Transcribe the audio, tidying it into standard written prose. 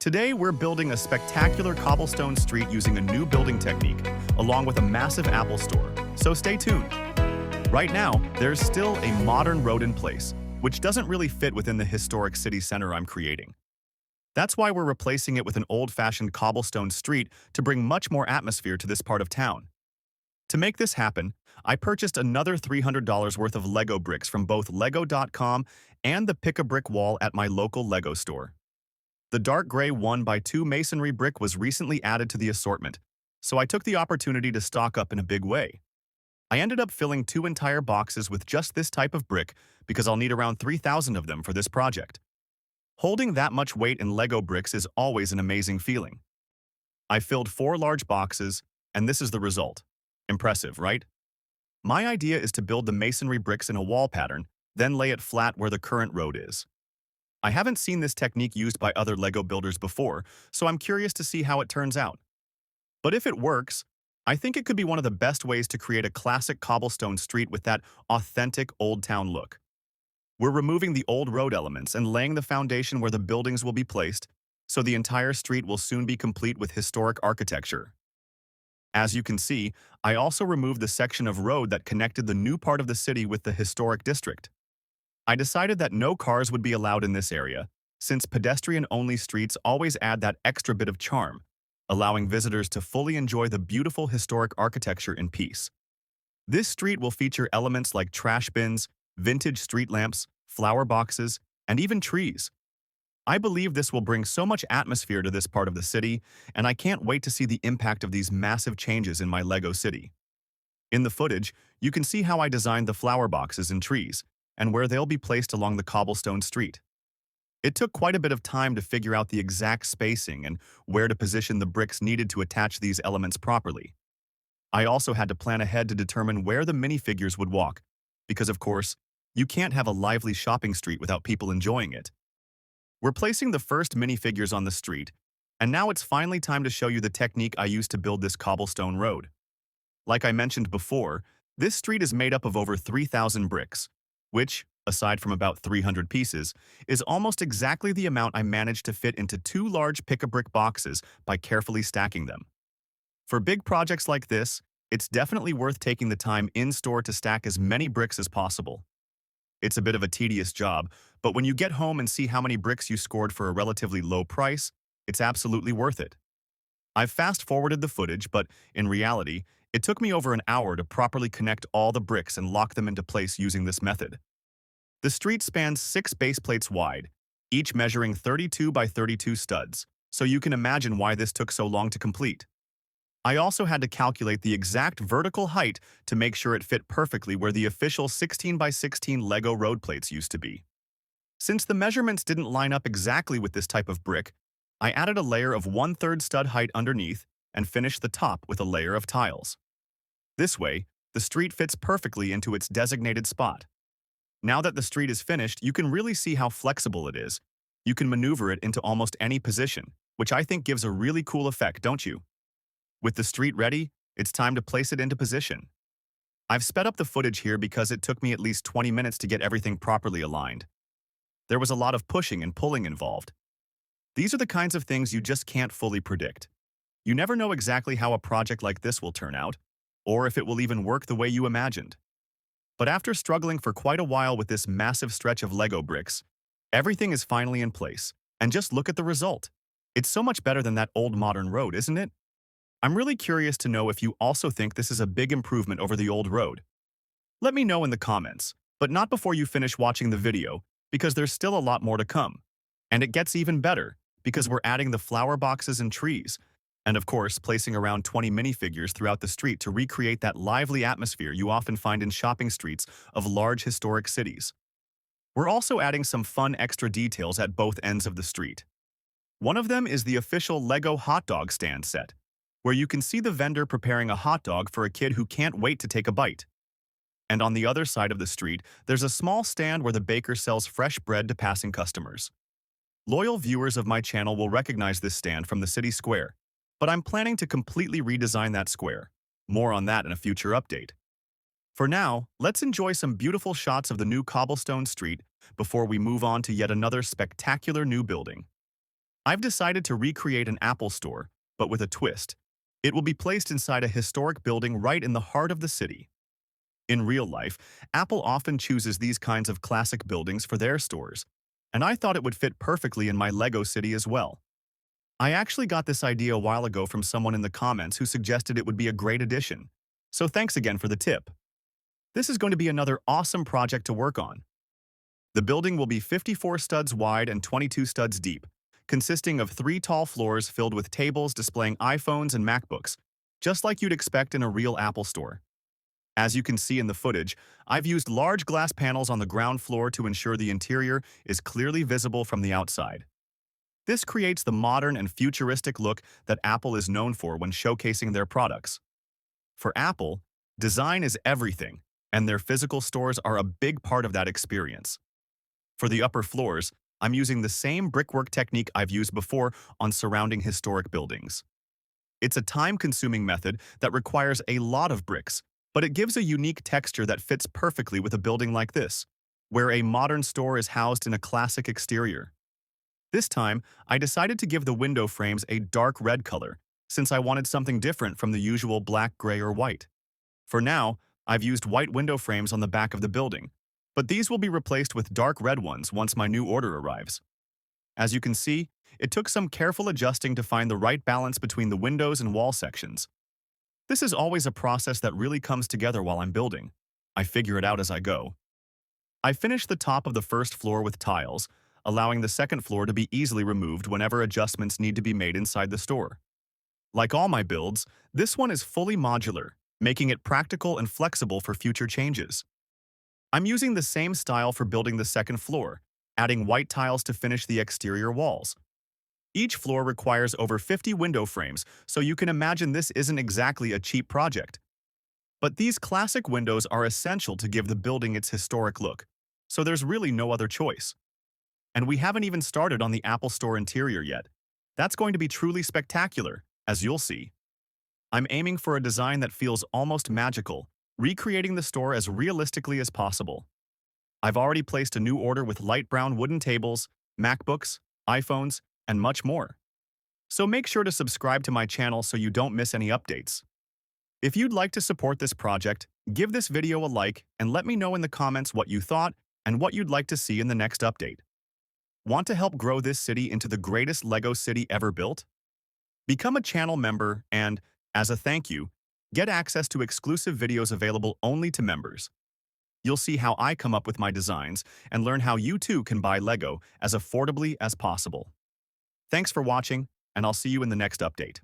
Today, we're building a spectacular cobblestone street using a new building technique, along with a massive Apple store, so stay tuned. Right now, there's still a modern road in place, which doesn't really fit within the historic city center I'm creating. That's why we're replacing it with an old-fashioned cobblestone street to bring much more atmosphere to this part of town. To make this happen, I purchased another $300 worth of Lego bricks from both Lego.com and the Pick-a-Brick wall at my local Lego store. The dark gray 1x2 masonry brick was recently added to the assortment, so I took the opportunity to stock up in a big way. I ended up filling 2 entire boxes with just this type of brick because I'll need around 3,000 of them for this project. Holding that much weight in Lego bricks is always an amazing feeling. I filled 4 large boxes, and this is the result. Impressive, right? My idea is to build the masonry bricks in a wall pattern, then lay it flat where the current road is. I haven't seen this technique used by other Lego builders before, so I'm curious to see how it turns out. But if it works, I think it could be one of the best ways to create a classic cobblestone street with that authentic old town look. We're removing the old road elements and laying the foundation where the buildings will be placed, so the entire street will soon be complete with historic architecture. As you can see, I also removed the section of road that connected the new part of the city with the historic district. I decided that no cars would be allowed in this area, since pedestrian-only streets always add that extra bit of charm, allowing visitors to fully enjoy the beautiful historic architecture in peace. This street will feature elements like trash bins, vintage street lamps, flower boxes, and even trees. I believe this will bring so much atmosphere to this part of the city, and I can't wait to see the impact of these massive changes in my Lego city. In the footage, you can see how I designed the flower boxes and trees, and where they'll be placed along the cobblestone street. It took quite a bit of time to figure out the exact spacing and where to position the bricks needed to attach these elements properly. I also had to plan ahead to determine where the minifigures would walk, because of course, you can't have a lively shopping street without people enjoying it. We're placing the first minifigures on the street, and now it's finally time to show you the technique I used to build this cobblestone road. Like I mentioned before, this street is made up of over 3,000 bricks, which, aside from about 300 pieces, is almost exactly the amount I managed to fit into 2 large pick-a-brick boxes by carefully stacking them. For big projects like this, it's definitely worth taking the time in-store to stack as many bricks as possible. It's a bit of a tedious job, but when you get home and see how many bricks you scored for a relatively low price, it's absolutely worth it. I've fast-forwarded the footage, but in reality, it took me over an hour to properly connect all the bricks and lock them into place using this method. The street spans 6 base plates wide, each measuring 32 by 32 studs, so you can imagine why this took so long to complete. I also had to calculate the exact vertical height to make sure it fit perfectly where the official 16 by 16 Lego road plates used to be. Since the measurements didn't line up exactly with this type of brick, I added a layer of 1/3 stud height underneath and finished the top with a layer of tiles. This way, the street fits perfectly into its designated spot. Now that the street is finished, you can really see how flexible it is. You can maneuver it into almost any position, which I think gives a really cool effect, don't you? With the street ready, it's time to place it into position. I've sped up the footage here because it took me at least 20 minutes to get everything properly aligned. There was a lot of pushing and pulling involved. These are the kinds of things you just can't fully predict. You never know exactly how a project like this will turn out, or if it will even work the way you imagined. But after struggling for quite a while with this massive stretch of Lego bricks, everything is finally in place, and just look at the result. It's so much better than that old modern road, isn't it? I'm really curious to know if you also think this is a big improvement over the old road. Let me know in the comments, but not before you finish watching the video, because there's still a lot more to come. And it gets even better, because we're adding the flower boxes and trees, and of course, placing around 20 minifigures throughout the street to recreate that lively atmosphere you often find in shopping streets of large historic cities. We're also adding some fun extra details at both ends of the street. One of them is the official LEGO hot dog stand set, where you can see the vendor preparing a hot dog for a kid who can't wait to take a bite. And on the other side of the street, there's a small stand where the baker sells fresh bread to passing customers. Loyal viewers of my channel will recognize this stand from the city square, but I'm planning to completely redesign that square. More on that in a future update. For now, let's enjoy some beautiful shots of the new cobblestone street before we move on to yet another spectacular new building. I've decided to recreate an Apple Store, but with a twist. It will be placed inside a historic building right in the heart of the city. In real life, Apple often chooses these kinds of classic buildings for their stores, and I thought it would fit perfectly in my LEGO city as well. I actually got this idea a while ago from someone in the comments who suggested it would be a great addition. So thanks again for the tip. This is going to be another awesome project to work on. The building will be 54 studs wide and 22 studs deep, consisting of 3 tall floors filled with tables displaying iPhones and MacBooks, just like you'd expect in a real Apple store. As you can see in the footage, I've used large glass panels on the ground floor to ensure the interior is clearly visible from the outside. This creates the modern and futuristic look that Apple is known for when showcasing their products. For Apple, design is everything, and their physical stores are a big part of that experience. For the upper floors, I'm using the same brickwork technique I've used before on surrounding historic buildings. It's a time-consuming method that requires a lot of bricks, but it gives a unique texture that fits perfectly with a building like this, where a modern store is housed in a classic exterior. This time, I decided to give the window frames a dark red color, since I wanted something different from the usual black, gray, or white. For now, I've used white window frames on the back of the building, but these will be replaced with dark red ones once my new order arrives. As you can see, it took some careful adjusting to find the right balance between the windows and wall sections. This is always a process that really comes together while I'm building. I figure it out as I go. I finished the top of the first floor with tiles, allowing the second floor to be easily removed whenever adjustments need to be made inside the store. Like all my builds, this one is fully modular, making it practical and flexible for future changes. I'm using the same style for building the second floor, adding white tiles to finish the exterior walls. Each floor requires over 50 window frames, so you can imagine this isn't exactly a cheap project. But these classic windows are essential to give the building its historic look, so there's really no other choice. And we haven't even started on the Apple Store interior yet. That's going to be truly spectacular, as you'll see. I'm aiming for a design that feels almost magical, recreating the store as realistically as possible. I've already placed a new order with light brown wooden tables, MacBooks, iPhones, and much more. So make sure to subscribe to my channel so you don't miss any updates. If you'd like to support this project, give this video a like and let me know in the comments what you thought and what you'd like to see in the next update. Want to help grow this city into the greatest LEGO city ever built? Become a channel member and, as a thank you, get access to exclusive videos available only to members. You'll see how I come up with my designs and learn how you too can buy LEGO as affordably as possible. Thanks for watching, and I'll see you in the next update.